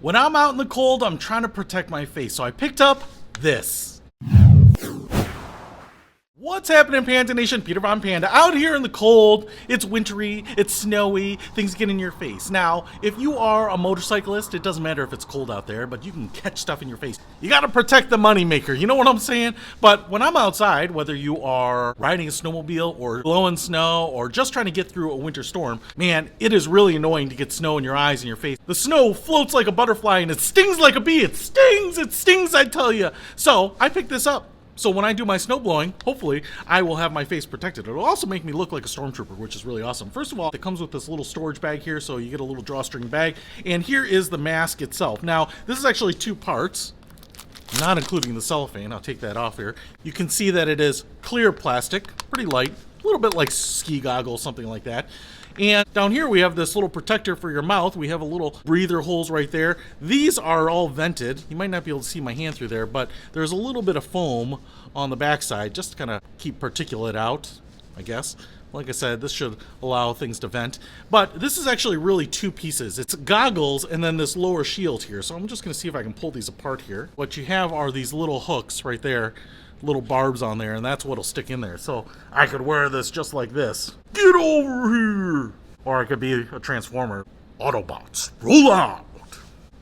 When I'm out in the cold, I'm trying to protect my face, so I picked up this. What's happening, Panda Nation? Peter Von Panda out here in the cold. It's wintry, it's snowy, things get in your face. Now, if you are a motorcyclist, it doesn't matter if it's cold out there, but you can catch stuff in your face. You gotta protect the moneymaker, you know what I'm saying? But when I'm outside, whether you are riding a snowmobile or blowing snow or just trying to get through a winter storm, man, it is really annoying to get snow in your eyes and your face. The snow floats like a butterfly and it stings like a bee. It stings, I tell you. So I picked this up. So when I do my snow blowing, hopefully I will have my face protected. It'll also make me look like a stormtrooper, which is really awesome. First of all, it comes with this little storage bag here, so you get a little drawstring bag. And here is the mask itself. Now, this is actually two parts, not including the cellophane. I'll take that off here. You can see that it is clear plastic, pretty light, a little bit like ski goggles, something like that. And down here we have this little protector for your mouth. We have a little breather holes right there. These are all vented. You might not be able to see my hand through there, but there's a little bit of foam on the backside just to kind of keep particulate out, I guess. Like I said, this should allow things to vent. But this is actually really two pieces. It's goggles and then this lower shield here. So I'm just going to see if I can pull these apart here. What you have are these little hooks right there. Little barbs on there, and that's what'll stick in there. So I could wear this just like this. Get over here! Or I could be a Transformer. Autobots, roll out!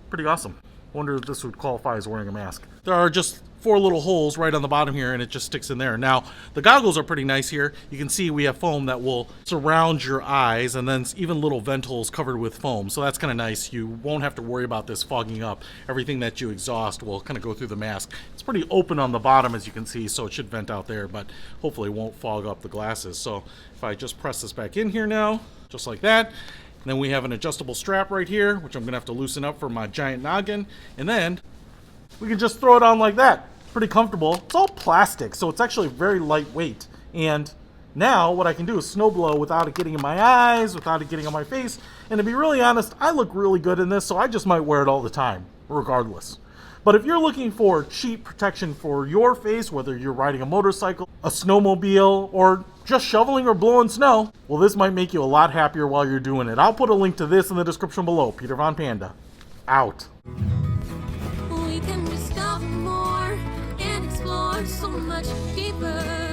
Pretty awesome. Wonder if this would qualify as wearing a mask. There are just 4 little holes right on the bottom here, and it just sticks in there. Now, the goggles are pretty nice here. You can see we have foam that will surround your eyes, and then even little vent holes covered with foam. So that's kind of nice. You won't have to worry about this fogging up. Everything that you exhaust will kind of go through the mask. It's pretty open on the bottom, as you can see, so it should vent out there, but hopefully it won't fog up the glasses. So if I just press this back in here now, just like that, and then we have an adjustable strap right here, which I'm going to have to loosen up for my giant noggin, and then we can just throw it on like that. Pretty comfortable. It's all plastic, so it's actually very lightweight. And now what I can do is snow blow without it getting in my eyes, without it getting on my face. And to be really honest, I look really good in this, so I just might wear it all the time, regardless. But if you're looking for cheap protection for your face, whether you're riding a motorcycle, a snowmobile, or just shoveling or blowing snow, well, this might make you a lot happier while you're doing it. I'll put a link to this in the description below. Peter Von Panda, out. We can discover more and explore so much deeper.